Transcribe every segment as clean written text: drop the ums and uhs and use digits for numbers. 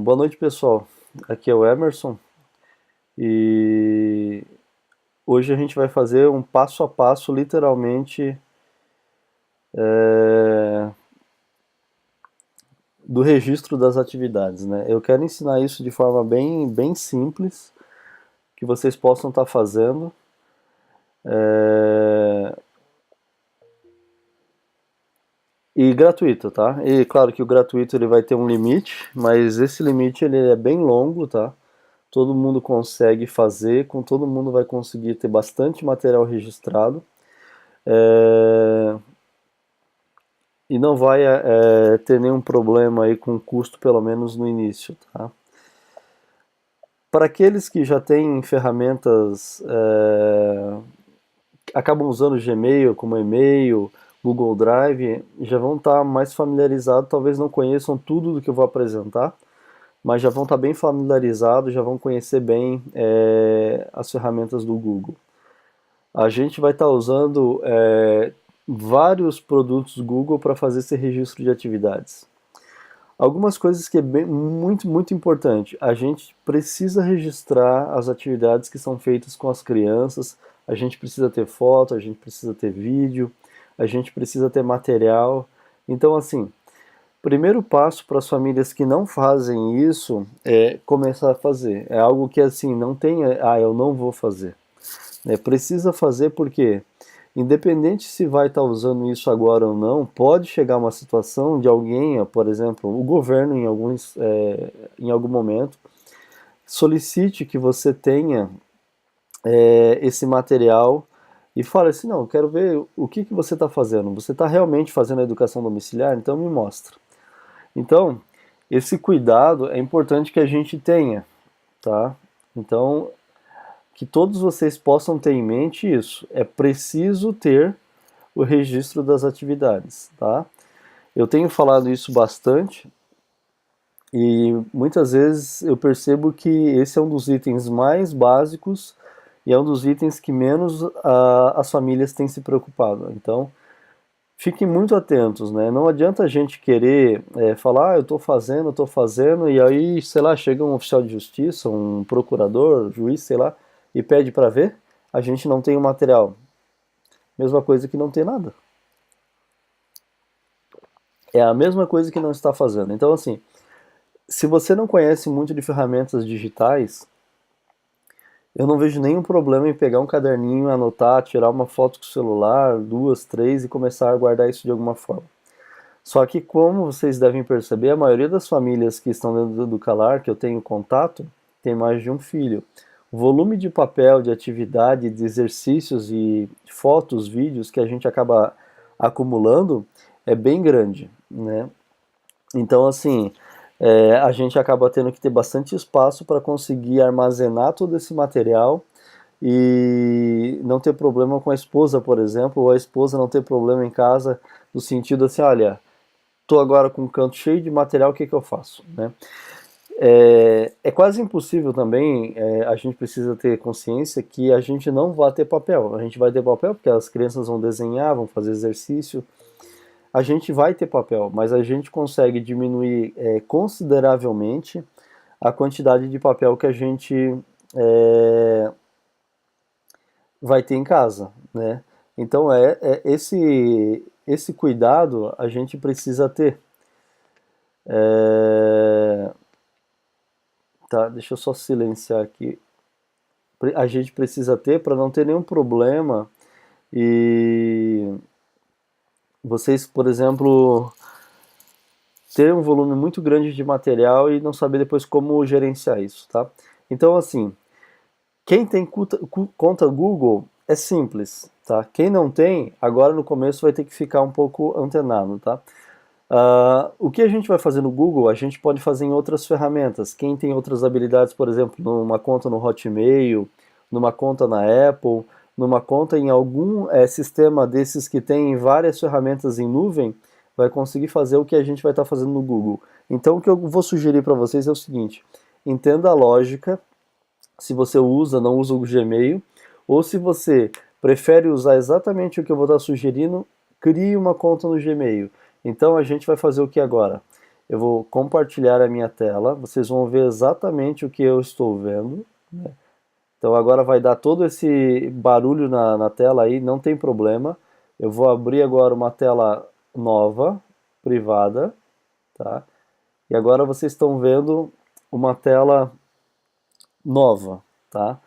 Boa noite, pessoal. Aqui é o Emerson e hoje a gente vai fazer um passo a passo, literalmente, é, do registro das atividades, né? Eu quero ensinar isso de forma bem simples, que vocês possam estar fazendo. é, E gratuito, tá? E claro que o gratuito ele vai ter um limite, mas esse limite ele é bem longo, tá? Todo mundo consegue fazer, com todo mundo vai conseguir ter bastante material registrado. É, e não vai ter nenhum problema aí com custo, pelo menos no início, tá? Para aqueles que já têm ferramentas, acabam usando o Gmail como e-mail, Google Drive, já vão estar mais familiarizados, talvez não conheçam tudo do que eu vou apresentar, mas já vão estar bem familiarizados, já vão conhecer bem as ferramentas do Google. A gente vai estar usando vários produtos Google para fazer esse registro de atividades. Algumas coisas que é muito importante. A gente precisa registrar as atividades que são feitas com as crianças. A gente precisa ter foto, a gente precisa ter vídeo, a gente precisa ter material. Então, assim, primeiro passo para as famílias que não fazem isso é começar a fazer. É algo que, assim, não tem, eu não vou fazer. Precisa fazer porque, independente se vai estar usando isso agora ou não, pode chegar uma situação de alguém, por exemplo, o governo em algum momento, solicite que você tenha esse material e fale assim, não, eu quero ver o que você está fazendo. Você está realmente fazendo a educação domiciliar? Então me mostra. Então, esse cuidado é importante que a gente tenha, tá? Então, que todos vocês possam ter em mente isso. É preciso ter o registro das atividades, tá? Eu tenho falado isso bastante e muitas vezes eu percebo que esse é um dos itens mais básicos e é um dos itens que menos as famílias têm se preocupado. Então, fiquem muito atentos, né? Não adianta a gente querer falar, eu estou fazendo, e aí, sei lá, chega um oficial de justiça, um procurador, juiz, sei lá, e pede para ver, a gente não tem o material. Mesma coisa que não ter nada. É a mesma coisa que não está fazendo. Então, assim, se você não conhece muito de ferramentas digitais, eu não vejo nenhum problema em pegar um caderninho, anotar, tirar uma foto com o celular, duas, três, e começar a guardar isso de alguma forma. Só que, como vocês devem perceber, a maioria das famílias que estão dentro do Calar, que eu tenho contato, tem mais de um filho. O volume de papel, de atividade, de exercícios e fotos, vídeos que a gente acaba acumulando é bem grande, né? Então, assim, a gente acaba tendo que ter bastante espaço para conseguir armazenar todo esse material e não ter problema com a esposa, por exemplo, ou a esposa não ter problema em casa, no sentido assim, olha, estou agora com um canto cheio de material, o que que eu faço, né? É quase impossível também, a gente precisa ter consciência que a gente não vai ter papel. A gente vai ter papel porque as crianças vão desenhar, vão fazer exercício. A gente vai ter papel, mas a gente consegue diminuir consideravelmente a quantidade de papel que a gente é, vai ter em casa, né? Então esse cuidado a gente precisa ter. É, tá, deixa eu só silenciar aqui. A gente precisa ter para não ter nenhum problema e vocês, por exemplo, ter um volume muito grande de material e não saber depois como gerenciar isso, tá? Então, assim, quem tem conta Google é simples, tá? Quem não tem, agora no começo vai ter que ficar um pouco antenado, tá? O que a gente vai fazer no Google, a gente pode fazer em outras ferramentas. Quem tem outras habilidades, por exemplo, numa conta no Hotmail, numa conta na Apple, numa conta em algum sistema desses que tem várias ferramentas em nuvem, vai conseguir fazer o que a gente vai estar fazendo no Google. Então, o que eu vou sugerir para vocês é o seguinte: entenda a lógica, se você usa, não usa o Gmail, ou se você prefere usar exatamente o que eu vou estar sugerindo, crie uma conta no Gmail. Então a gente vai fazer o que agora? Eu vou compartilhar a minha tela, vocês vão ver exatamente o que eu estou vendo, né? Então agora vai dar todo esse barulho na tela aí, não tem problema. Eu vou abrir agora uma tela nova, privada, tá? E agora vocês estão vendo uma tela nova, tá?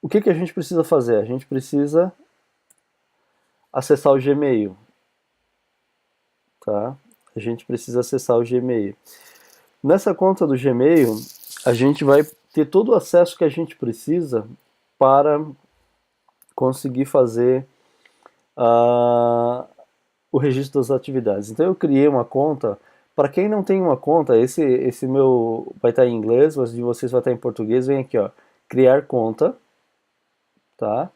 O que que a gente precisa fazer? A gente precisa acessar o Gmail, tá? A gente precisa acessar o Gmail. Nessa conta do Gmail, a gente vai ter todo o acesso que a gente precisa para conseguir fazer o registro das atividades. Então eu criei uma conta. Para quem não tem uma conta, esse meu vai estar em inglês, mas de vocês vai estar em português. Vem aqui, ó, criar conta, tá?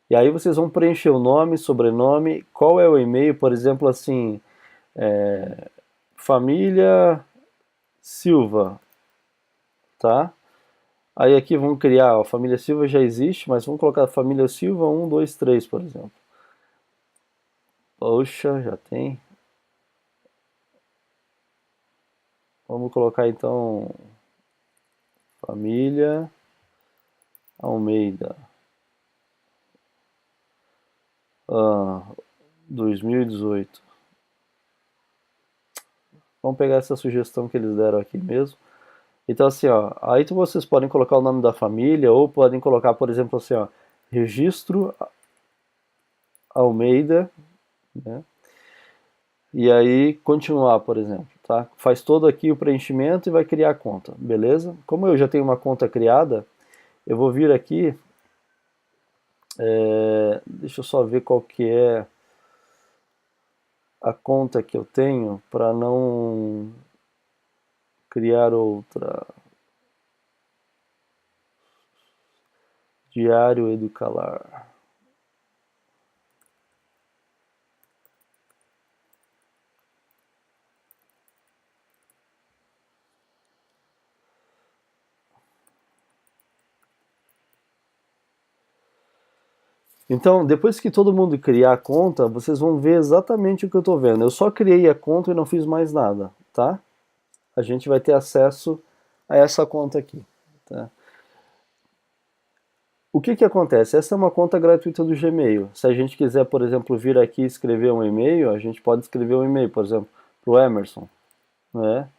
E aí vocês vão preencher o nome, sobrenome, qual é o e-mail, por exemplo, assim, família Silva, tá? Aí aqui vamos criar, ó, família Silva já existe, mas vamos colocar família Silva 1, 2, 3, por exemplo. Poxa, já tem. Vamos colocar então família Almeida. 2018. Vamos pegar essa sugestão que eles deram aqui mesmo. Então assim, ó, aí vocês podem colocar o nome da família ou podem colocar, por exemplo, assim, ó, Registro Almeida, né? E aí continuar, por exemplo, tá? Faz todo aqui o preenchimento e vai criar a conta, beleza? Como eu já tenho uma conta criada, eu vou vir aqui, deixa eu só ver qual que é a conta que eu tenho para não criar outra. Diário Educalar. Então, depois que todo mundo criar a conta, vocês vão ver exatamente o que eu estou vendo. Eu só criei a conta e não fiz mais nada, tá? A gente vai ter acesso a essa conta aqui, tá? O que que acontece? Essa é uma conta gratuita do Gmail. Se a gente quiser, por exemplo, vir aqui e escrever um e-mail, a gente pode escrever um e-mail, por exemplo, para o Emerson, né?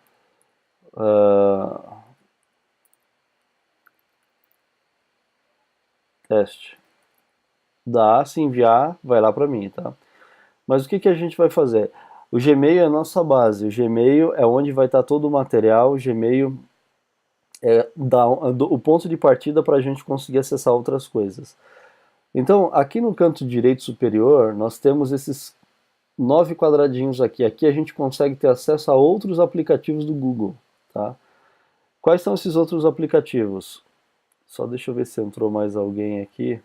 Teste. Dá, se enviar, vai lá para mim, tá? Mas o que que a gente vai fazer? O Gmail é a nossa base, o Gmail é onde vai estar todo o material, o Gmail o ponto de partida para a gente conseguir acessar outras coisas. Então, aqui no canto direito superior, nós temos esses 9 quadradinhos aqui. Aqui a gente consegue ter acesso a outros aplicativos do Google, tá? Quais são esses outros aplicativos? Só deixa eu ver se entrou mais alguém aqui.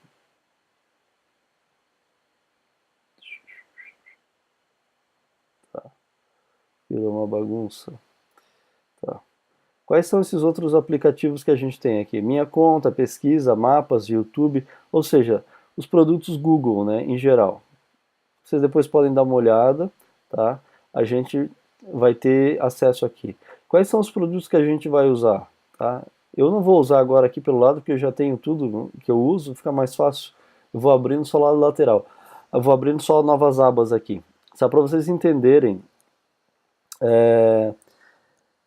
Tá. Virou uma bagunça. Tá. Quais são esses outros aplicativos que a gente tem aqui? Minha conta, pesquisa, mapas, YouTube, ou seja, os produtos Google, né, em geral. Vocês depois podem dar uma olhada, tá? A gente vai ter acesso aqui. Quais são os produtos que a gente vai usar, tá? Eu não vou usar agora aqui pelo lado, porque eu já tenho tudo que eu uso, fica mais fácil. Eu vou abrindo só o lado lateral. Eu vou abrindo só novas abas aqui. Só para vocês entenderem,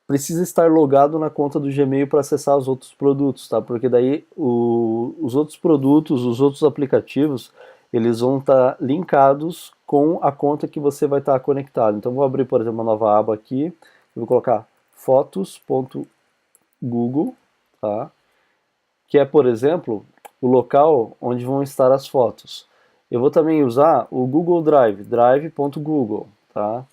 precisa estar logado na conta do Gmail para acessar os outros produtos, tá? Porque daí os outros produtos, os outros aplicativos, eles vão estar linkados com a conta que você vai estar conectado. Então vou abrir, por exemplo, uma nova aba aqui, eu vou colocar fotos.google, tá? Que é, por exemplo, o local onde vão estar as fotos. Eu vou também usar o Google Drive, drive.google, tá?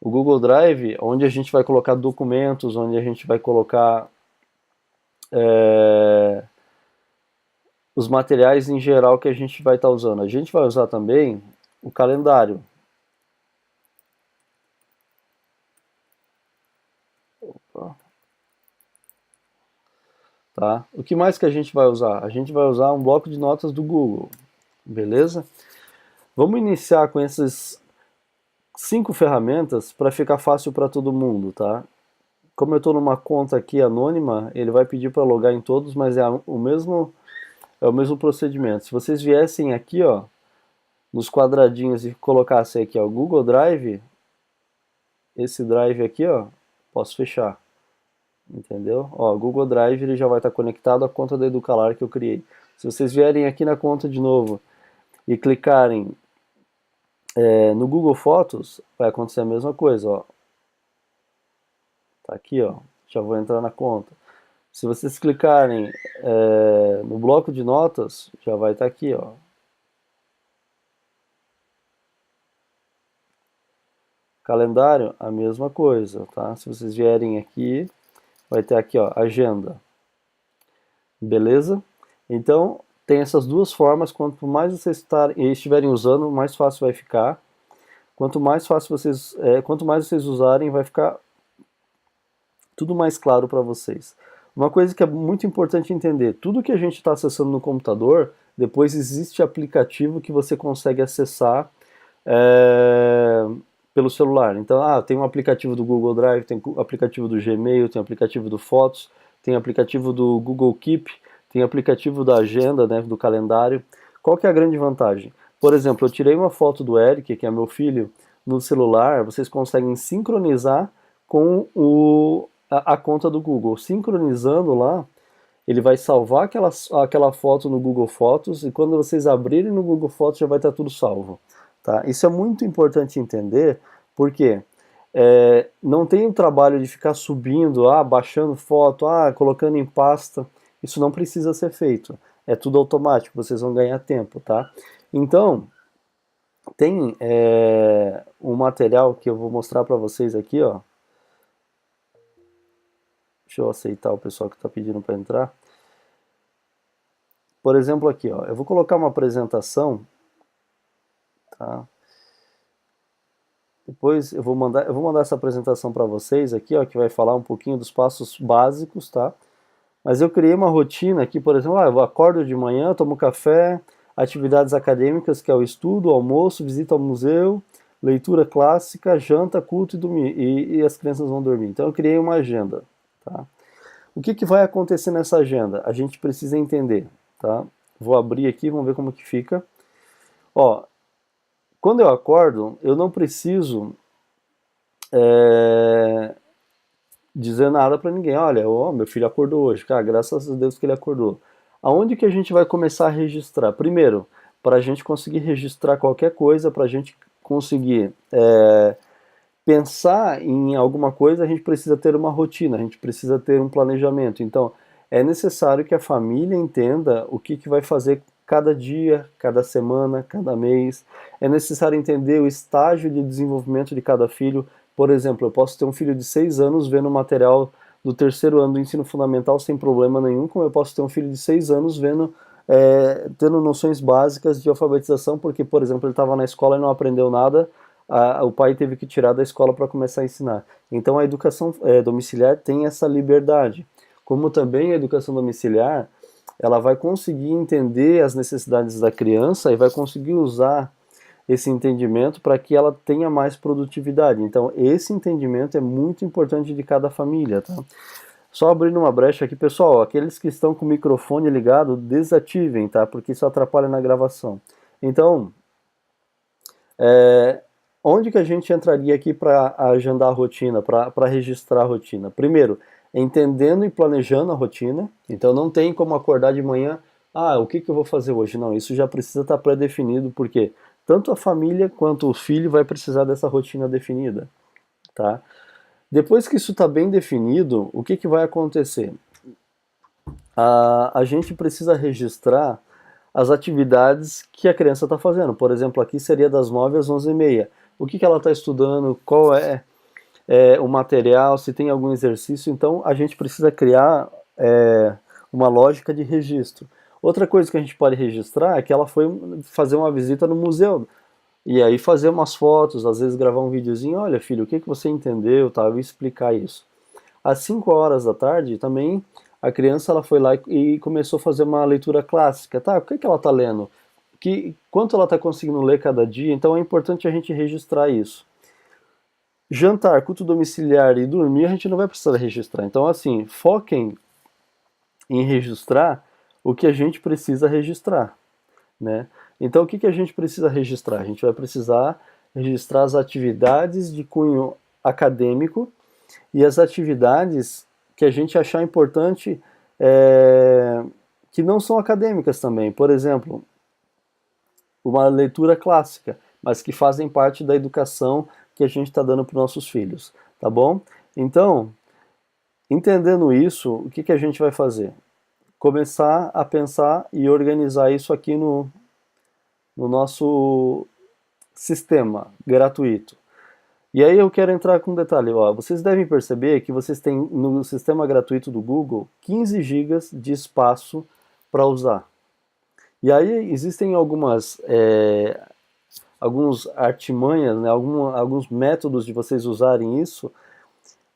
O Google Drive, onde a gente vai colocar documentos, onde a gente vai colocar os materiais em geral que a gente vai estar usando. A gente vai usar também o calendário. Opa. Tá? O que mais que a gente vai usar? A gente vai usar um bloco de notas do Google, beleza? Vamos iniciar com esses 5 ferramentas para ficar fácil para todo mundo, tá? Como eu estou numa conta aqui anônima, ele vai pedir para logar em todos, mas é o mesmo procedimento. Se vocês viessem aqui, ó, nos quadradinhos e colocassem aqui, ó, Google Drive, esse Drive aqui, ó, posso fechar, entendeu? Ó, Google Drive ele já vai estar conectado à conta da Educalar que eu criei. Se vocês vierem aqui na conta de novo e clicarem no Google Fotos, vai acontecer a mesma coisa, ó. Tá aqui, ó. Já vou entrar na conta. Se vocês clicarem no bloco de notas, já vai estar aqui, ó. Calendário, a mesma coisa, tá? Se vocês vierem aqui, vai ter aqui, ó, agenda. Beleza? Então, tem essas duas formas. Quanto mais vocês estiverem usando, mais fácil vai ficar. Quanto mais vocês usarem, vai ficar tudo mais claro para vocês. Uma coisa que é muito importante entender, tudo que a gente está acessando no computador, depois existe aplicativo que você consegue acessar pelo celular. Então, tem um aplicativo do Google Drive, tem um aplicativo do Gmail, tem um aplicativo do Fotos, tem um aplicativo do Google Keep, tem um aplicativo da agenda, né, do calendário. Qual que é a grande vantagem? Por exemplo, eu tirei uma foto do Eric, que é meu filho, no celular, vocês conseguem sincronizar com a conta do Google. Sincronizando lá, ele vai salvar aquela foto no Google Fotos e quando vocês abrirem no Google Fotos já vai estar tudo salvo. Tá? Isso é muito importante entender, porque não tem o trabalho de ficar subindo, baixando foto, colocando em pasta. Isso não precisa ser feito. É tudo automático, vocês vão ganhar tempo, tá? Então, tem um material que eu vou mostrar para vocês aqui, ó. Deixa eu aceitar o pessoal que está pedindo para entrar. Por exemplo, aqui, ó, eu vou colocar uma apresentação, tá? Depois eu vou mandar essa apresentação para vocês aqui, ó, que vai falar um pouquinho dos passos básicos, tá? Mas eu criei uma rotina aqui, por exemplo, eu acordo de manhã, tomo café, atividades acadêmicas, que é o estudo, almoço, visita ao museu, leitura clássica, janta, culto e dormir, e as crianças vão dormir. Então eu criei uma agenda, tá? O que vai acontecer nessa agenda? A gente precisa entender, tá? Vou abrir aqui, vamos ver como que fica. Ó, quando eu acordo, eu não preciso dizer nada para ninguém. Olha, meu filho acordou hoje, cara, graças a Deus que ele acordou. Aonde que a gente vai começar a registrar? Primeiro, para a gente conseguir registrar qualquer coisa, para a gente conseguir pensar em alguma coisa, a gente precisa ter uma rotina, a gente precisa ter um planejamento. Então, é necessário que a família entenda o que vai fazer cada dia, cada semana, cada mês. É necessário entender o estágio de desenvolvimento de cada filho. Por exemplo, eu posso ter um filho de 6 anos vendo material do 3º ano do ensino fundamental sem problema nenhum, como eu posso ter um filho de 6 anos tendo noções básicas de alfabetização, porque, por exemplo, ele estava na escola e não aprendeu nada, o pai teve que tirar da escola para começar a ensinar. Então a educação domiciliar tem essa liberdade. Como também a educação domiciliar, ela vai conseguir entender as necessidades da criança e vai conseguir usar esse entendimento para que ela tenha mais produtividade. Então esse entendimento é muito importante de cada família, tá? Só abrindo uma brecha aqui, pessoal, aqueles que estão com o microfone ligado, desativem, tá? Porque isso atrapalha na gravação. Então, onde que a gente entraria aqui para agendar a rotina, para registrar a rotina? Primeiro, entendendo e planejando a rotina. Então não tem como acordar de manhã, o que eu vou fazer hoje? Não, isso já precisa estar pré-definido, porque tanto a família quanto o filho vai precisar dessa rotina definida, tá? Depois que isso está bem definido, o que vai acontecer? A gente precisa registrar as atividades que a criança está fazendo. Por exemplo, aqui seria das 9 às 11h30. O que ela está estudando, qual é o material, se tem algum exercício. Então a gente precisa criar uma lógica de registro. Outra coisa que a gente pode registrar é que ela foi fazer uma visita no museu. E aí fazer umas fotos, às vezes gravar um videozinho, olha filho, o que você entendeu, tá? E explicar isso. Às 5 horas da tarde também a criança ela foi lá e começou a fazer uma leitura clássica, tá? O que ela está lendo? Quanto ela está conseguindo ler cada dia? Então é importante a gente registrar isso. Jantar, culto domiciliar e dormir a gente não vai precisar registrar. Então, assim, foquem em registrar o que a gente precisa registrar, né? Então, o que que a gente precisa registrar? A gente vai precisar registrar as atividades de cunho acadêmico e as atividades que a gente achar importante é, que não são acadêmicas também. Por exemplo, uma leitura clássica, mas que fazem parte da educação que a gente está dando para os nossos filhos, tá bom? Então, entendendo isso, o que que a gente vai fazer? Começar a pensar e organizar isso aqui no nosso sistema gratuito. E aí eu quero entrar com um detalhe, ó. Vocês devem perceber que vocês têm no sistema gratuito do Google 15 gigas de espaço para usar. E aí existem alguns artimanhas, né, alguns métodos de vocês usarem isso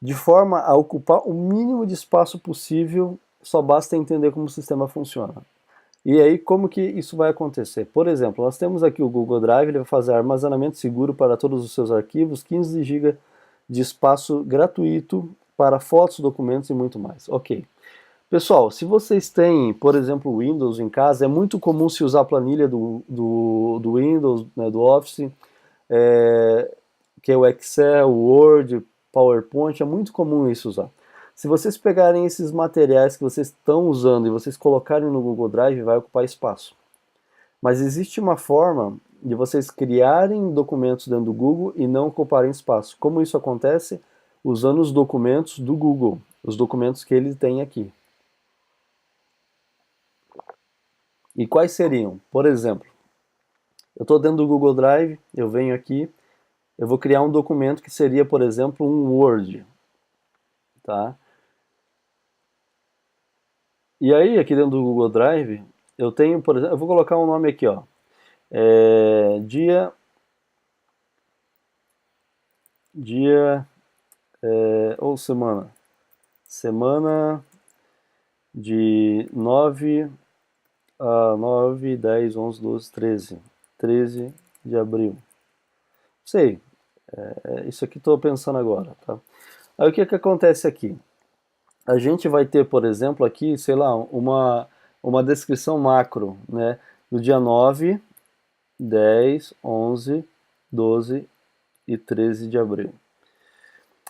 de forma a ocupar o mínimo de espaço possível, só basta entender como o sistema funciona. E aí, como que isso vai acontecer? Por exemplo, nós temos aqui o Google Drive, ele vai fazer armazenamento seguro para todos os seus arquivos, 15 GB de espaço gratuito para fotos, documentos e muito mais. Ok. Pessoal, se vocês têm, por exemplo, Windows em casa, é muito comum se usar a planilha do Windows, né, do Office, é, que é o Excel, o Word, PowerPoint, é muito comum isso usar. Se vocês pegarem esses materiais que vocês estão usando e vocês colocarem no Google Drive, vai ocupar espaço. Mas existe uma forma de vocês criarem documentos dentro do Google e não ocuparem espaço. Como isso acontece? Usando os documentos do Google, os documentos que ele tem aqui. E quais seriam? Por exemplo, eu estou dentro do Google Drive, eu venho aqui, eu vou criar um documento que seria, por exemplo, um Word, tá? E aí, aqui dentro do Google Drive, eu tenho, por exemplo, eu vou colocar um nome aqui, ó. Dia ou semana. Semana de 9 a 9, 10, 11, 12, 13. 13 de abril. Sei, isso aqui estou pensando agora, tá? Aí o que que acontece aqui? A gente vai ter, por exemplo, aqui, sei lá, uma descrição macro, né? Do dia 9, 10, 11, 12 e 13 de abril.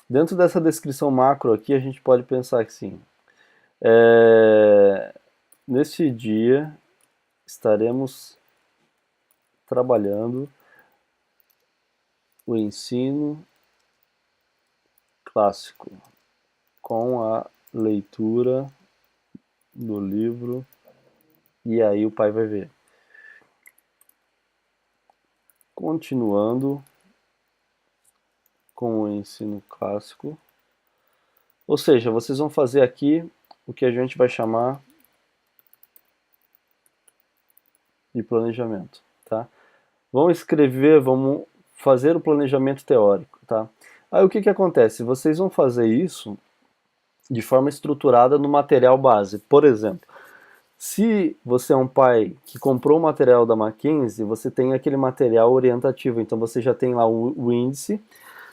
Dentro dessa descrição macro aqui, a gente pode pensar que sim. Neste dia estaremos trabalhando o ensino clássico com a leitura do livro e aí o pai vai ver. Continuando com o ensino clássico. Ou seja, vocês vão fazer aqui o que a gente vai chamar de planejamento, tá? Vão escrever, vamos fazer o planejamento teórico, tá? Aí o que que acontece? Vocês vão fazer isso de forma estruturada no material base. Por exemplo, se você é um pai que comprou o material da Mackenzie, você tem aquele material orientativo, então você já tem lá o índice,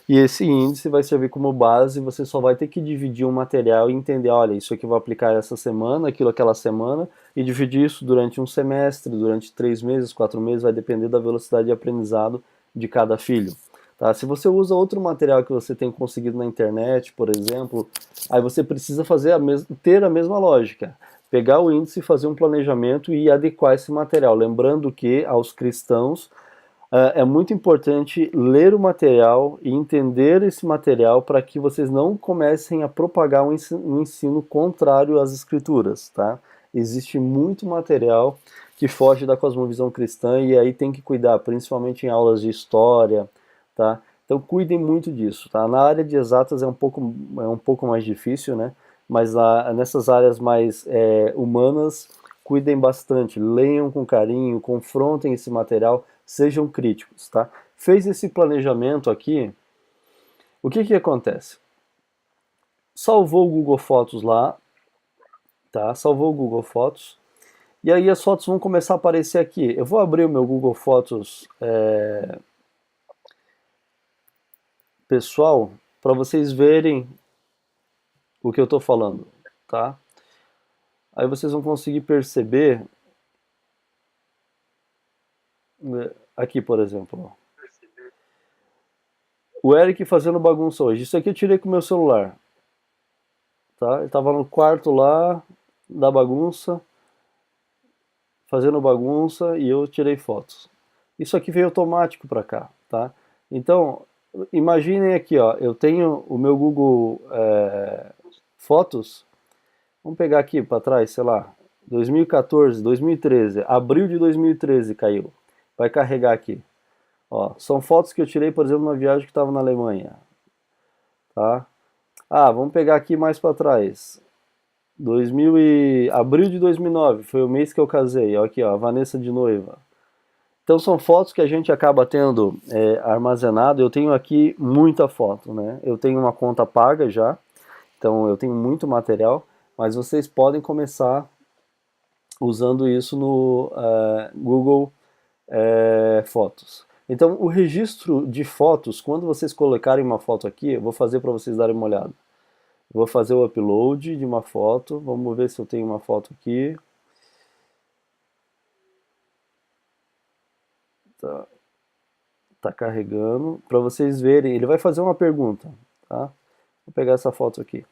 e esse índice vai servir como base, você só vai ter que dividir o material e entender, olha, isso aqui eu vou aplicar essa semana, aquilo aquela semana, e dividir isso durante um semestre, durante 3 meses, 4 meses, vai depender da velocidade de aprendizado de cada filho. Tá? Se você usa outro material que você tem conseguido na internet, por exemplo, aí você precisa ter a mesma lógica. Pegar o índice, fazer um planejamento e adequar esse material. Lembrando que aos cristãos é muito importante ler o material e entender esse material para que vocês não comecem a propagar um ensino contrário às escrituras, tá? Existe muito material que foge da cosmovisão cristã e aí tem que cuidar, principalmente em aulas de história, tá? Então cuidem muito disso, tá? Na área de exatas é um pouco mais difícil, né? Mas nessas áreas mais humanas, cuidem bastante, leiam com carinho, confrontem esse material, sejam críticos, tá? Fez esse planejamento aqui, o que que acontece? Salvou o Google Fotos lá, tá? Salvou o Google Fotos, e aí as fotos vão começar a aparecer aqui. Eu vou abrir o meu Google Fotos pessoal, para vocês verem o que eu estou falando, tá? Aí vocês vão conseguir perceber, né, aqui, por exemplo, ó, o Eric fazendo bagunça hoje. Isso aqui eu tirei com o meu celular, tá? Ele estava no quarto lá da bagunça, fazendo bagunça e eu tirei fotos. Isso aqui veio automático para cá, tá? Então, imaginem aqui, ó, eu tenho o meu Google Fotos. Vamos pegar aqui para trás, sei lá, 2014, 2013, abril de 2013 caiu. Vai carregar aqui. Ó, são fotos que eu tirei, por exemplo, numa viagem que estava na Alemanha, tá? Ah, vamos pegar aqui mais para trás. Abril de 2009 foi o mês que eu casei. Ó, aqui, ó, a Vanessa de noiva. Então são fotos que a gente acaba tendo armazenado. Eu tenho aqui muita foto, né? Eu tenho uma conta paga já, então eu tenho muito material, mas vocês podem começar usando isso no Google Fotos. Então o registro de fotos, quando vocês colocarem uma foto aqui, eu vou fazer para vocês darem uma olhada. Vou fazer o upload de uma foto. Vamos ver se eu tenho uma foto aqui. Tá, tá carregando. Para vocês verem, ele vai fazer uma pergunta, tá? Vou pegar essa foto aqui.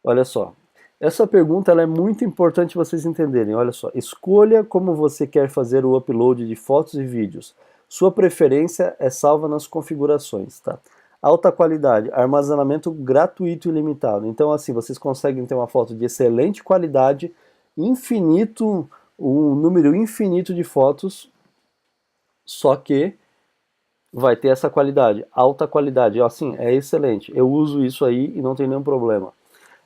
Olha só. Essa pergunta ela é muito importante vocês entenderem. Olha só. Escolha como você quer fazer o upload de fotos e vídeos. Sua preferência é salva nas configurações, tá? Alta qualidade, armazenamento gratuito e ilimitado. Então, assim, vocês conseguem ter uma foto de excelente qualidade, infinito, um número infinito de fotos, só que vai ter essa qualidade, alta qualidade. Assim, é excelente. Eu uso isso aí e não tem nenhum problema.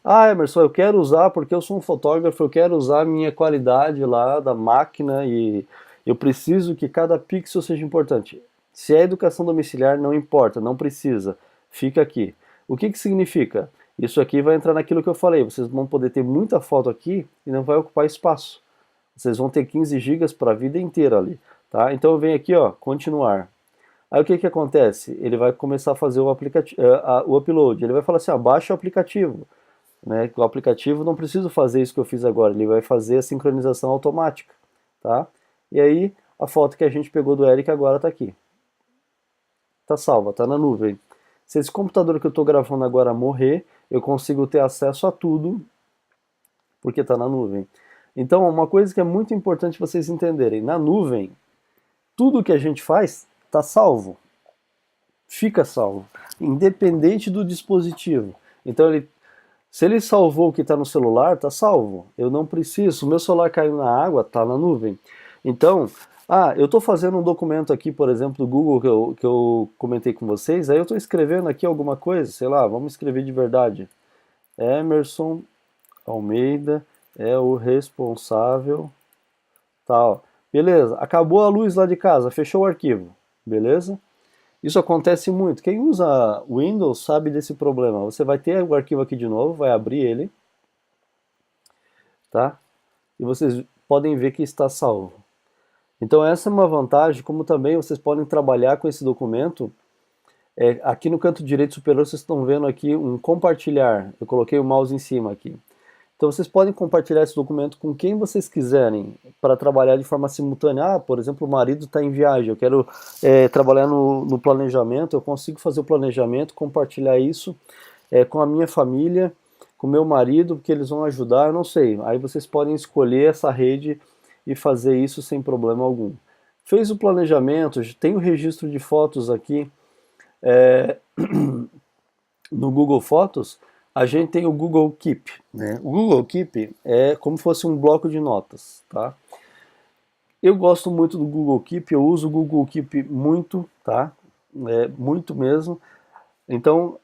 Ah, Emerson, eu quero usar porque eu sou um fotógrafo, eu quero usar a minha qualidade lá da máquina e eu preciso que cada pixel seja importante. Se é educação domiciliar, não importa, não precisa. Fica aqui. O que que significa? Isso aqui vai entrar naquilo que eu falei. Vocês vão poder ter muita foto aqui e não vai ocupar espaço. Vocês vão ter 15 gigas para a vida inteira ali, tá? Então eu venho aqui, ó, continuar. Aí o que que acontece? Ele vai começar a fazer o aplicativo, o upload. Ele vai falar assim, ó, baixa o aplicativo, né? O aplicativo não preciso fazer isso que eu fiz agora, ele vai fazer a sincronização automática, tá? E aí a foto que a gente pegou do Eric agora está aqui, está salva, está na nuvem. Se esse computador que eu estou gravando agora morrer, eu consigo ter acesso a tudo porque está na nuvem. Então, uma coisa que é muito importante vocês entenderem, na nuvem, tudo que a gente faz está salvo, fica salvo, independente do dispositivo. Então, se ele salvou o que está no celular, está salvo. Eu não preciso. O meu celular caiu na água, está na nuvem. Então, eu estou fazendo um documento aqui, por exemplo, do Google que eu comentei com vocês. Aí eu estou escrevendo aqui alguma coisa, sei lá, vamos escrever de verdade. Emerson Almeida é o responsável, tal. Beleza, acabou a luz lá de casa, fechou o arquivo, beleza? Isso acontece muito. Quem usa Windows sabe desse problema. Você vai ter o arquivo aqui de novo, vai abrir ele, tá? E vocês podem ver que está salvo. Então essa é uma vantagem, como também vocês podem trabalhar com esse documento. Aqui no canto direito superior vocês estão vendo aqui um compartilhar. Eu coloquei o mouse em cima aqui. Então vocês podem compartilhar esse documento com quem vocês quiserem para trabalhar de forma simultânea. Por exemplo, o marido está em viagem, eu quero trabalhar no planejamento, eu consigo fazer o planejamento, compartilhar isso com a minha família, com o meu marido, porque eles vão ajudar, eu não sei. Aí vocês podem escolher essa rede e fazer isso sem problema algum. Fez o planejamento, tem o registro de fotos aqui no Google Fotos. A gente tem o Google Keep, né? O Google Keep é como se fosse um bloco de notas, tá? Eu gosto muito do Google Keep, eu uso o Google Keep muito, tá? Muito mesmo. Então,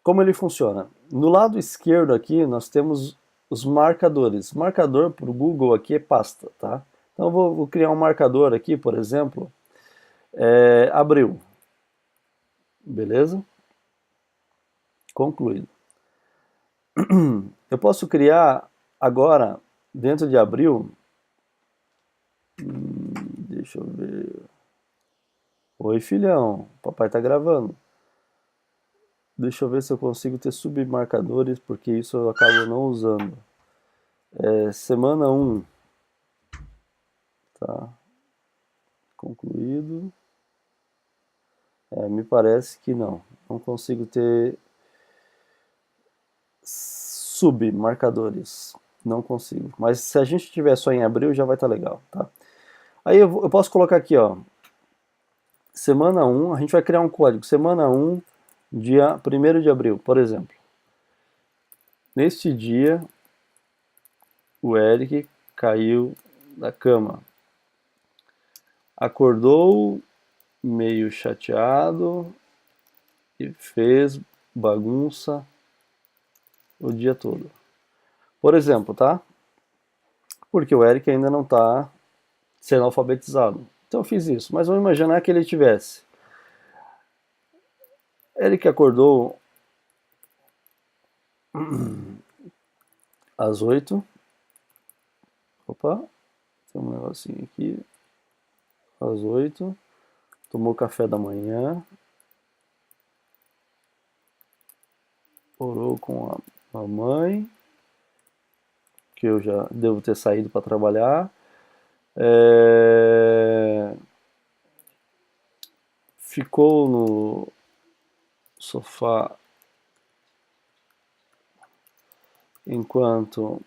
como ele funciona? No lado esquerdo aqui, nós temos os marcadores. Marcador para o Google aqui é pasta, tá? Então, eu vou criar um marcador aqui, por exemplo, abril. Beleza? Concluído. Eu posso criar agora, dentro de abril, deixa eu ver. Oi, filhão, papai tá gravando. Deixa eu ver se eu consigo ter submarcadores, porque isso eu acabo não usando. Semana um, tá? Concluído. Me parece que não. Não consigo ter submarcadores. Não consigo. Mas se a gente tiver só em abril, já vai estar legal, tá? Aí eu posso colocar aqui, ó. Semana um, a gente vai criar um código. Semana um, dia 1º de abril, por exemplo. Neste dia, o Eric caiu da cama. Acordou meio chateado e fez bagunça o dia todo. Por exemplo, tá? Porque o Eric ainda não está sendo alfabetizado. Então eu fiz isso. Mas vamos imaginar que ele tivesse. Eric acordou às 8. Opa, tem um negocinho aqui. Às 8. Tomou café da manhã. Orou com a mãe, que eu já devo ter saído para trabalhar. Ficou no sofá enquanto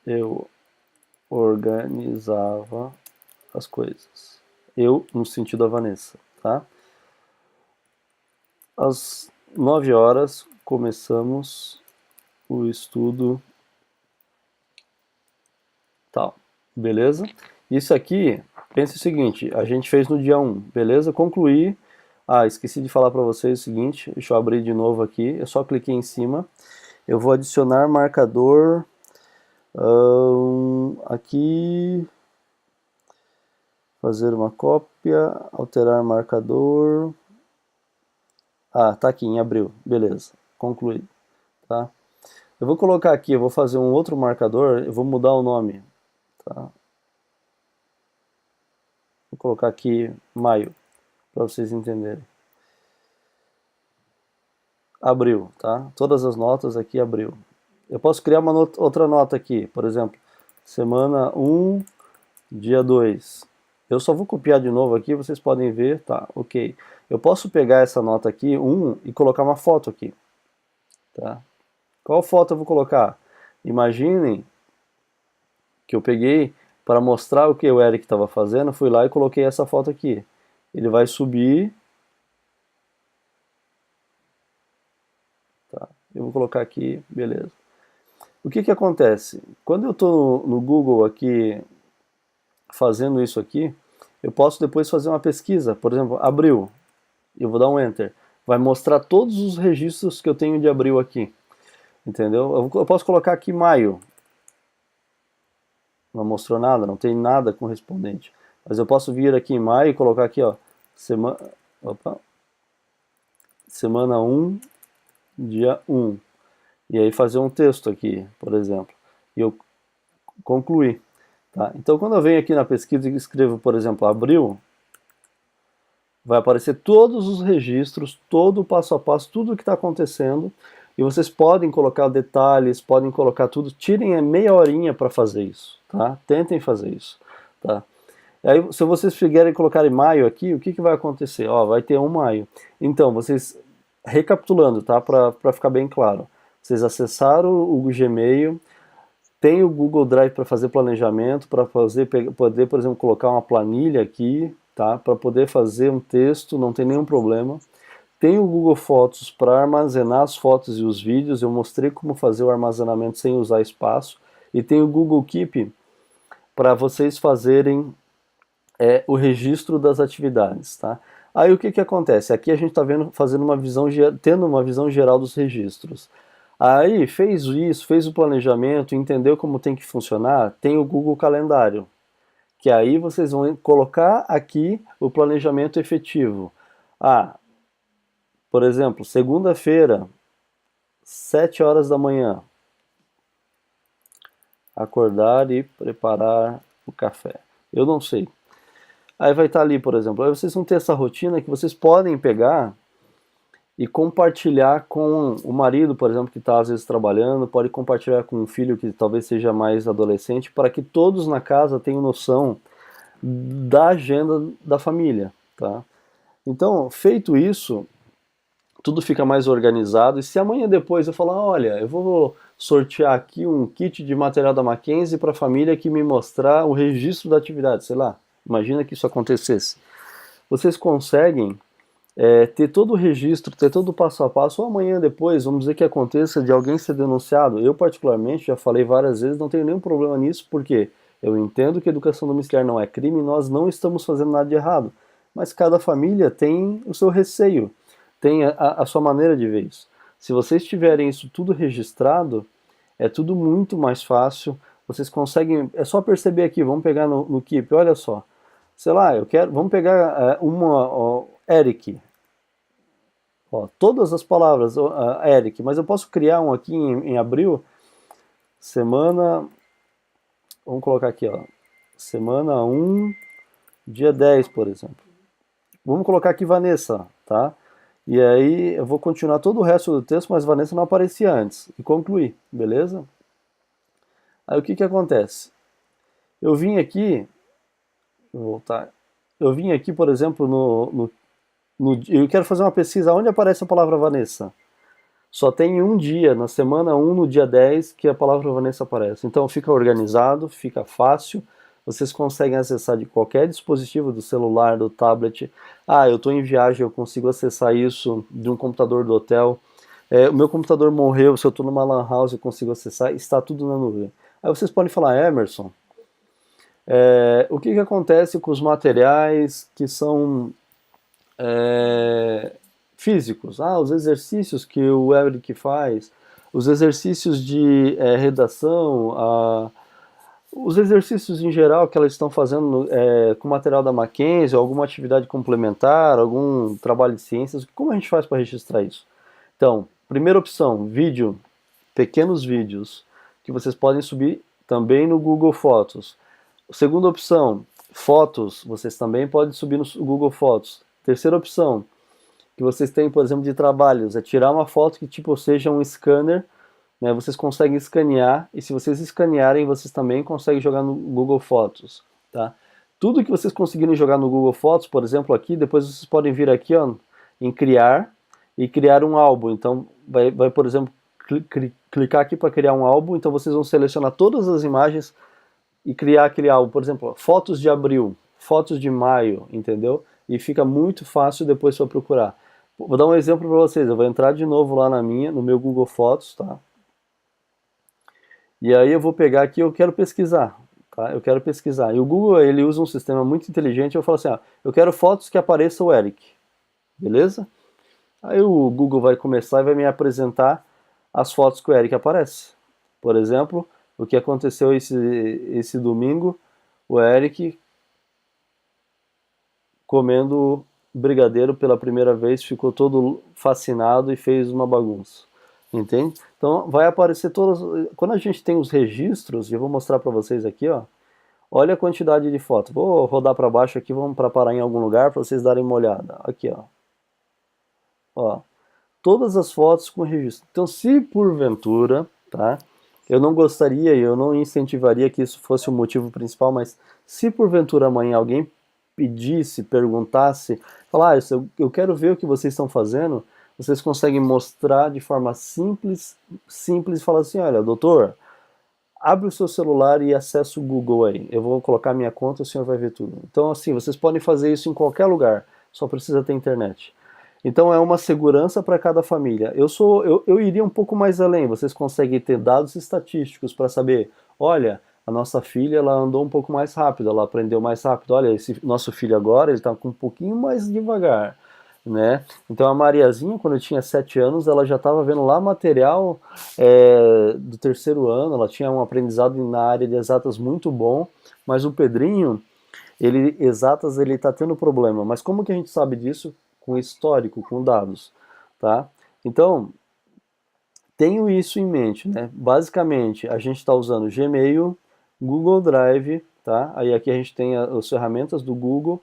eu organizava as coisas. Eu, no sentido da Vanessa, tá? Às 9 horas começamos o estudo tal, beleza? Isso aqui, pensa o seguinte, a gente fez no dia 1, beleza? Concluí. Esqueci de falar para vocês o seguinte, deixa eu abrir de novo aqui, eu só cliquei em cima. Eu vou adicionar marcador aqui, fazer uma cópia, alterar marcador. Tá aqui em abril, beleza, concluído, tá? Eu vou colocar aqui, eu vou fazer um outro marcador, eu vou mudar o nome, tá? Vou colocar aqui maio, para vocês entenderem. Abril, tá? Todas as notas aqui abril. Eu posso criar uma outra nota aqui, por exemplo, semana 1, dia 2. Eu só vou copiar de novo aqui, vocês podem ver, tá, ok. Eu posso pegar essa nota aqui, 1, e colocar uma foto aqui, tá? Qual foto eu vou colocar? Imaginem que eu peguei para mostrar o que o Eric estava fazendo, fui lá e coloquei essa foto aqui. Ele vai subir, tá? Eu vou colocar aqui, beleza. O que acontece? Quando eu estou no Google aqui, fazendo isso aqui, eu posso depois fazer uma pesquisa, por exemplo, abril, eu vou dar um Enter, vai mostrar todos os registros que eu tenho de abril aqui, entendeu? Eu posso colocar aqui maio, não mostrou nada, não tem nada correspondente, mas eu posso vir aqui em maio e colocar aqui, ó, semana 1, dia 1, e aí fazer um texto aqui, por exemplo, e eu concluir. Tá? Então, quando eu venho aqui na pesquisa e escrevo, por exemplo, abril, vai aparecer todos os registros, todo o passo a passo, tudo o que está acontecendo, e vocês podem colocar detalhes, podem colocar tudo, tirem meia horinha para fazer isso, tá? Tentem fazer isso, tá? E aí, se vocês quiserem colocar em maio aqui, o que vai acontecer? Ó, vai ter um maio. Então, vocês, recapitulando, tá? Para ficar bem claro, vocês acessaram o Gmail, tem o Google Drive para fazer planejamento, para poder, por exemplo, colocar uma planilha aqui, tá? Para poder fazer um texto, não tem nenhum problema. Tem o Google Fotos para armazenar as fotos e os vídeos, eu mostrei como fazer o armazenamento sem usar espaço. E tem o Google Keep para vocês fazerem o registro das atividades, tá? Aí o que acontece? Aqui a gente está tendo uma visão geral dos registros. Aí fez isso, fez o planejamento, entendeu como tem que funcionar, tem o Google Calendário, que aí vocês vão colocar aqui o planejamento efetivo. Por exemplo, segunda-feira, 7 horas da manhã, acordar e preparar o café. Eu não sei. Aí vai estar ali, por exemplo, aí vocês vão ter essa rotina que vocês podem pegar e compartilhar com o marido, por exemplo, que está às vezes trabalhando, pode compartilhar com um filho que talvez seja mais adolescente, para que todos na casa tenham noção da agenda da família, tá? Então, feito isso, tudo fica mais organizado. E se amanhã depois eu falar, olha, eu vou sortear aqui um kit de material da Mackenzie para a família que me mostrar o registro da atividade, sei lá, imagina que isso acontecesse. Vocês conseguem ter todo o registro, ter todo o passo a passo, ou amanhã depois, vamos dizer que aconteça de alguém ser denunciado. Eu, particularmente, já falei várias vezes, não tenho nenhum problema nisso, porque eu entendo que educação domiciliar não é crime, nós não estamos fazendo nada de errado. Mas cada família tem o seu receio, tem a sua maneira de ver isso. Se vocês tiverem isso tudo registrado, é tudo muito mais fácil. Vocês conseguem, é só perceber aqui, vamos pegar no Keep, olha só. Sei lá, vamos pegar Eric, ó, todas as palavras, Eric, mas eu posso criar um aqui em abril, semana, vamos colocar aqui, ó, semana 1, dia 10, por exemplo. Vamos colocar aqui Vanessa, tá? E aí eu vou continuar todo o resto do texto, mas Vanessa não aparecia antes, e concluir, beleza? Aí o que que acontece? Eu vim aqui, vou voltar, eu vim aqui, por exemplo, eu quero fazer uma pesquisa, onde aparece a palavra Vanessa? Só tem um dia, na semana 1, no dia 10, que a palavra Vanessa aparece. Então fica organizado, fica fácil, vocês conseguem acessar de qualquer dispositivo, do celular, do tablet. Ah, eu estou em viagem, eu consigo acessar isso de um computador do hotel. O meu computador morreu, se eu estou numa lan house eu consigo acessar, está tudo na nuvem. Aí vocês podem falar, Emerson, o que que acontece com os materiais que são físicos? Ah, os exercícios que o Eric faz, os exercícios de redação, os exercícios em geral que elas estão fazendo com material da Mackenzie, alguma atividade complementar, algum trabalho de ciências, como a gente faz para registrar isso? Então, primeira opção, vídeo, pequenos vídeos, que vocês podem subir também no Google Fotos. Segunda opção, fotos, vocês também podem subir no Google Fotos. Terceira opção, que vocês têm, por exemplo, de trabalhos, é tirar uma foto que tipo seja um scanner, né? Vocês conseguem escanear, e se vocês escanearem, vocês também conseguem jogar no Google Fotos, tá? Tudo que vocês conseguirem jogar no Google Fotos, por exemplo, aqui, depois vocês podem vir aqui, ó, em criar, e criar um álbum. Então, vai por exemplo, clicar aqui para criar um álbum, então vocês vão selecionar todas as imagens e criar aquele álbum, por exemplo, fotos de abril, fotos de maio, entendeu? E fica muito fácil depois para procurar. Vou dar um exemplo para vocês, eu vou entrar de novo lá no meu Google Fotos, tá? E aí eu vou pegar aqui, eu quero pesquisar, tá? Eu quero pesquisar. E o Google, ele usa um sistema muito inteligente, eu falo assim, eu quero fotos que apareça o Eric, beleza? Aí o Google vai começar e vai me apresentar as fotos que o Eric aparece. Por exemplo, o que aconteceu esse domingo, o Eric comendo brigadeiro pela primeira vez, ficou todo fascinado e fez uma bagunça. Entende? Então vai aparecer todas. Quando a gente tem os registros, e eu vou mostrar para vocês aqui, ó. Olha a quantidade de fotos. Vou rodar para baixo aqui, vamos para parar em algum lugar para vocês darem uma olhada. Aqui, ó. Ó. Todas as fotos com registro. Então, se porventura, tá? Eu não gostaria e eu não incentivaria que isso fosse o motivo principal, mas se porventura amanhã alguém pedisse, perguntasse, falar, eu quero ver o que vocês estão fazendo, vocês conseguem mostrar de forma simples, e falar assim, olha, doutor, abre o seu celular e acessa o Google aí. Eu vou colocar minha conta, o senhor vai ver tudo. Então, assim, vocês podem fazer isso em qualquer lugar, só precisa ter internet. Então é uma segurança para cada família. Eu iria um pouco mais além. Vocês conseguem ter dados estatísticos para saber, olha, a nossa filha ela andou um pouco mais rápido, ela aprendeu mais rápido. Olha, esse nosso filho agora ele está com um pouquinho mais devagar, né? Então a Mariazinha, quando eu tinha 7 anos, ela já estava vendo lá material do terceiro ano. Ela tinha um aprendizado na área de exatas muito bom, mas o Pedrinho, exatas ele está tendo problema. Mas como que a gente sabe disso? Com histórico, com dados, tá? Então, tenho isso em mente, né? Basicamente, a gente está usando Gmail, Google Drive, tá? Aí aqui a gente tem as ferramentas do Google,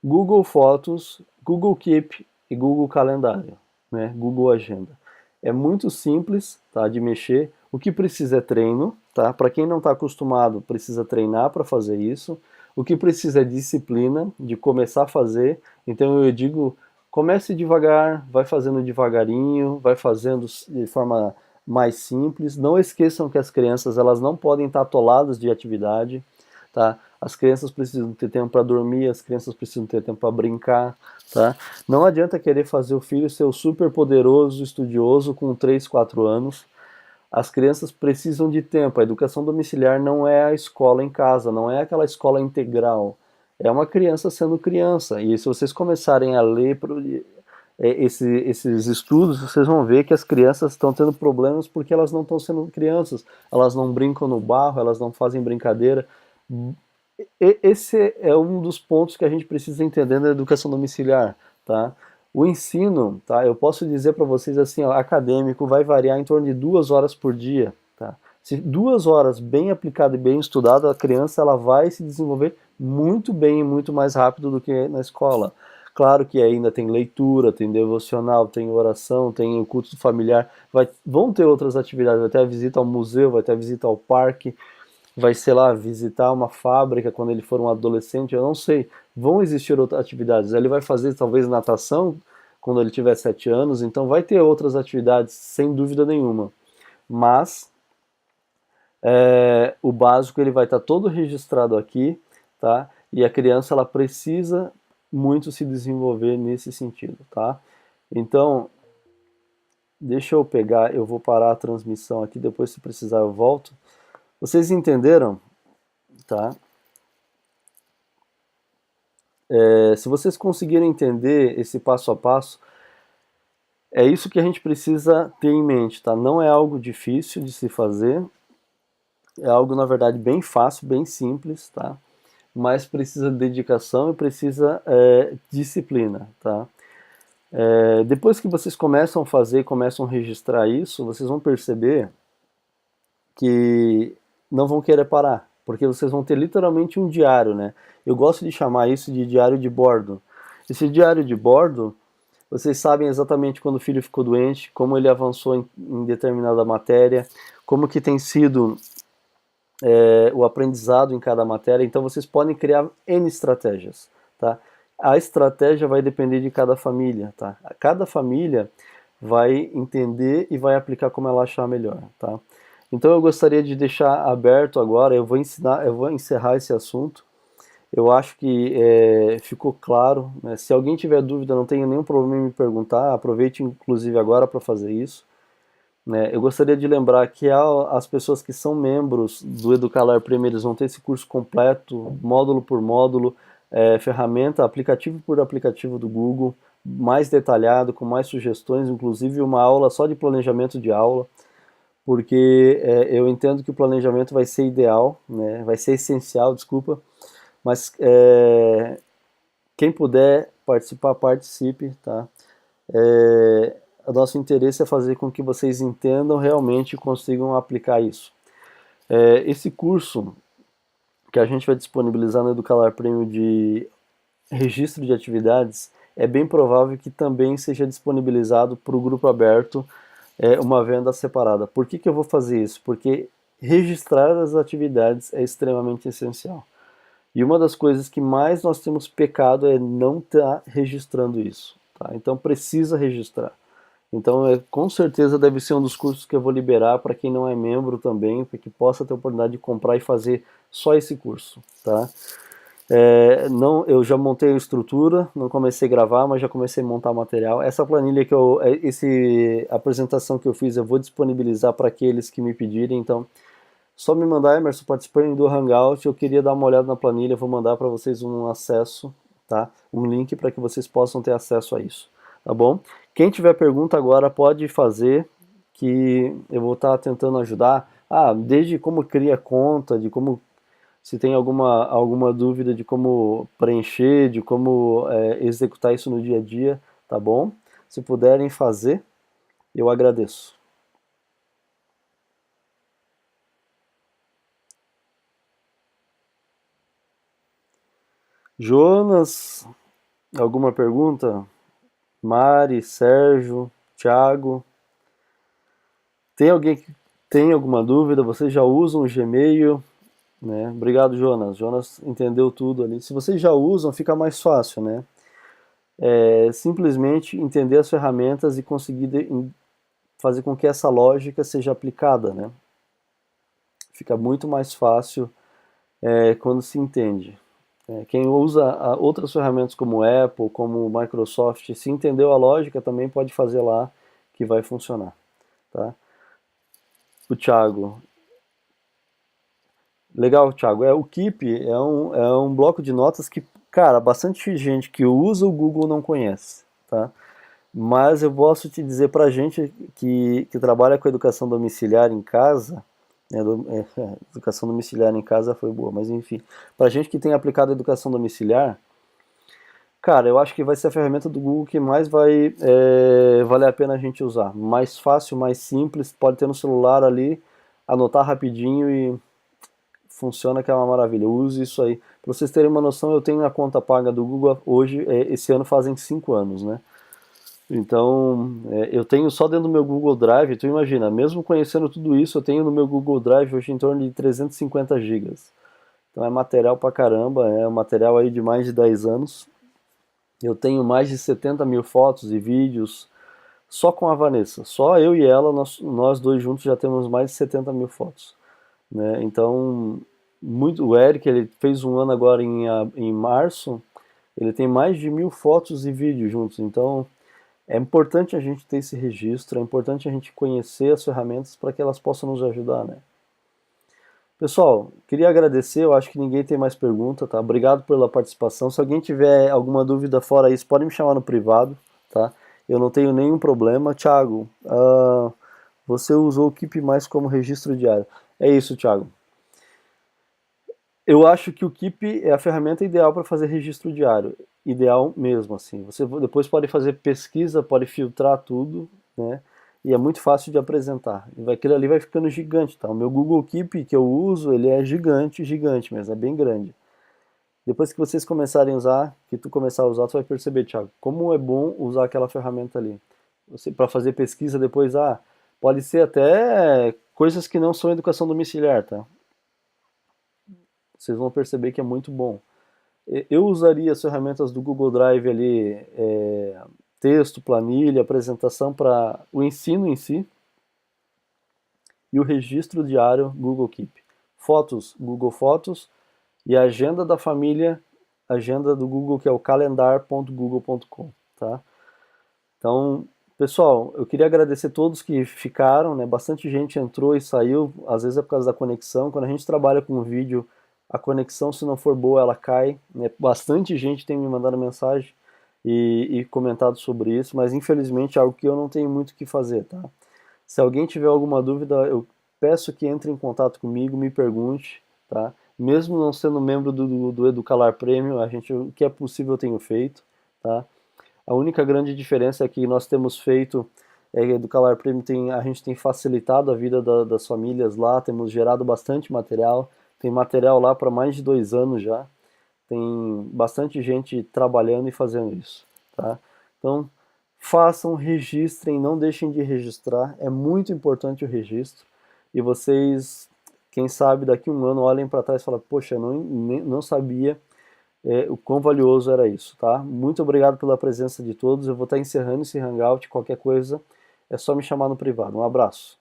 Google Fotos, Google Keep e Google Calendário, né? Google Agenda. É muito simples, tá, de mexer. O que precisa é treino, tá? Para quem não está acostumado, precisa treinar para fazer isso. O que precisa é disciplina, de começar a fazer. Então eu digo, comece devagar, vai fazendo devagarinho, vai fazendo de forma mais simples. Não esqueçam que as crianças, elas não podem estar atoladas de atividade, tá? As crianças precisam ter tempo para dormir, as crianças precisam ter tempo para brincar, tá? Não adianta querer fazer o filho ser o super poderoso estudioso com 3, 4 anos. As crianças precisam de tempo. A educação domiciliar não é a escola em casa, não é aquela escola integral. É uma criança sendo criança. E se vocês começarem a ler esses estudos, vocês vão ver que as crianças estão tendo problemas porque elas não estão sendo crianças. Elas não brincam no barro, elas não fazem brincadeira. Esse é um dos pontos que a gente precisa entender na educação domiciliar, tá? O ensino, tá? Eu posso dizer para vocês assim, ó, acadêmico vai variar em torno de 2 horas por dia, tá? Se 2 horas bem aplicado e bem estudado, a criança ela vai se desenvolver muito bem e muito mais rápido do que na escola. Claro que ainda tem leitura, tem devocional, tem oração, tem o culto familiar, vão ter outras atividades, vai ter a visita ao museu, vai ter a visita ao parque, vai, sei lá, visitar uma fábrica quando ele for um adolescente, eu não sei. Vão existir outras atividades. Ele vai fazer talvez natação quando ele tiver 7 anos, então vai ter outras atividades, sem dúvida nenhuma. Mas o básico ele vai estar todo registrado aqui, tá? E a criança ela precisa muito se desenvolver nesse sentido, tá? Então, deixa eu pegar, eu vou parar a transmissão aqui, depois se precisar eu volto. Vocês entenderam, tá? Se vocês conseguirem entender esse passo a passo, é isso que a gente precisa ter em mente, tá? Não é algo difícil de se fazer, é algo, na verdade, bem fácil, bem simples, tá? Mas precisa de dedicação e precisa disciplina, tá? Depois que vocês começam a fazer, começam a registrar isso, vocês vão perceber que não vão querer parar, porque vocês vão ter literalmente um diário, né? Eu gosto de chamar isso de diário de bordo. Esse diário de bordo, vocês sabem exatamente quando o filho ficou doente, como ele avançou em determinada matéria, como que tem sido o aprendizado em cada matéria. Então vocês podem criar N estratégias, tá? A estratégia vai depender de cada família, tá? Cada família vai entender e vai aplicar como ela achar melhor, tá? Então eu gostaria de deixar aberto agora, eu vou encerrar esse assunto. Eu acho que ficou claro, né? Se alguém tiver dúvida, não tenha nenhum problema em me perguntar, aproveite inclusive agora para fazer isso, né? Eu gostaria de lembrar que as pessoas que são membros do Educalar Premier, eles vão ter esse curso completo, módulo por módulo, ferramenta, aplicativo por aplicativo do Google, mais detalhado, com mais sugestões, inclusive uma aula só de planejamento de aula, porque eu entendo que o planejamento vai ser ideal, né? Vai ser essencial, desculpa, mas quem puder participar, participe, tá? O nosso interesse é fazer com que vocês entendam realmente e consigam aplicar isso. Esse curso que a gente vai disponibilizar no Educalar Premium de registro de atividades, é bem provável que também seja disponibilizado para o grupo aberto uma venda separada. Por que eu vou fazer isso? Porque registrar as atividades é extremamente essencial. E uma das coisas que mais nós temos pecado é não estar registrando isso. Tá? Então precisa registrar. Então, com certeza deve ser um dos cursos que eu vou liberar para quem não é membro também, para que possa ter a oportunidade de comprar e fazer só esse curso, tá? Não, eu já montei a estrutura, não comecei a gravar, mas já comecei a montar material. Essa planilha esse apresentação que eu fiz, eu vou disponibilizar para aqueles que me pedirem. Então, só me mandar, Emerson, participando do Hangout. Eu queria dar uma olhada na planilha, vou mandar para vocês um acesso, tá? Um link para que vocês possam ter acesso a isso, tá bom? Quem tiver pergunta agora pode fazer, que eu vou estar tentando ajudar. Desde como cria conta, de como se tem alguma dúvida de como preencher, de como executar isso no dia a dia, tá bom? Se puderem fazer, eu agradeço. Jonas, alguma pergunta? Mari, Sérgio, Thiago. Tem alguém que tem alguma dúvida? Vocês já usam o Gmail? Né? Obrigado, Jonas. Jonas entendeu tudo ali. Se vocês já usam, fica mais fácil, né? É simplesmente entender as ferramentas e conseguir fazer com que essa lógica seja aplicada, né? Fica muito mais fácil quando se entende. Quem usa outras ferramentas como Apple, como Microsoft, se entendeu a lógica, também pode fazer lá que vai funcionar, tá? O Thiago. Legal, Thiago. O Keep é um bloco de notas que, cara, bastante gente que usa o Google não conhece, tá? Mas eu posso te dizer pra gente que trabalha com educação domiciliar em casa, né, educação domiciliar em casa foi boa, mas enfim, pra gente que tem aplicado educação domiciliar, cara, eu acho que vai ser a ferramenta do Google que mais vai valer a pena a gente usar. Mais fácil, mais simples, pode ter no celular ali, anotar rapidinho e funciona que é uma maravilha. Eu uso isso aí. Para vocês terem uma noção, eu tenho a conta paga do Google hoje, esse ano fazem 5 anos, né? Então, eu tenho só dentro do meu Google Drive, tu imagina, mesmo conhecendo tudo isso, eu tenho no meu Google Drive hoje em torno de 350 gigas. Então é material pra caramba, é um material aí de mais de 10 anos. Eu tenho mais de 70 mil fotos e vídeos só com a Vanessa. Só eu e ela, nós dois juntos já temos mais de 70 mil fotos, né? Então, o Eric, ele fez um ano agora em março, ele tem mais de 1.000 fotos e vídeos juntos. Então, é importante a gente ter esse registro, é importante a gente conhecer as ferramentas para que elas possam nos ajudar, né? Pessoal, queria agradecer, eu acho que ninguém tem mais pergunta, tá? Obrigado pela participação. Se alguém tiver alguma dúvida fora isso, pode me chamar no privado, tá? Eu não tenho nenhum problema. Thiago, você usou o Keep Mais como registro diário. É isso, Thiago. Eu acho que o Keep é a ferramenta ideal para fazer registro diário. Ideal mesmo, assim. Você depois pode fazer pesquisa, pode filtrar tudo, né? E é muito fácil de apresentar. Aquilo ali vai ficando gigante, tá? O meu Google Keep que eu uso, ele é gigante, gigante mesmo, é bem grande. Depois que vocês começarem a usar, que tu começar a usar, tu vai perceber, Thiago, como é bom usar aquela ferramenta ali. Você para fazer pesquisa depois, pode ser até coisas que não são educação domiciliar, tá? Vocês vão perceber que é muito bom. Eu usaria as ferramentas do Google Drive ali, texto, planilha, apresentação para o ensino em si e o registro diário Google Keep. Fotos, Google Fotos e a agenda da família, agenda do Google que é o calendar.google.com, tá? Então, pessoal, eu queria agradecer a todos que ficaram, né? Bastante gente entrou e saiu, às vezes é por causa da conexão. Quando a gente trabalha com vídeo, a conexão, se não for boa, ela cai, né? Bastante gente tem me mandado mensagem e comentado sobre isso, mas infelizmente é algo que eu não tenho muito o que fazer, tá? Se alguém tiver alguma dúvida, eu peço que entre em contato comigo, me pergunte, tá? Mesmo não sendo membro do Educalar Premium, o que é possível eu tenho feito, tá? A única grande diferença é que nós temos feito, do Calar Premium a gente tem facilitado a vida das famílias lá, temos gerado bastante material, tem material lá para mais de 2 anos já, tem bastante gente trabalhando e fazendo isso, tá? Então, façam, registrem, não deixem de registrar, é muito importante o registro, e vocês, quem sabe daqui a um ano, olhem para trás e falem, poxa, eu não sabia o quão valioso era isso, tá? Muito obrigado pela presença de todos. Eu vou estar encerrando esse Hangout. Qualquer coisa é só me chamar no privado. Um abraço.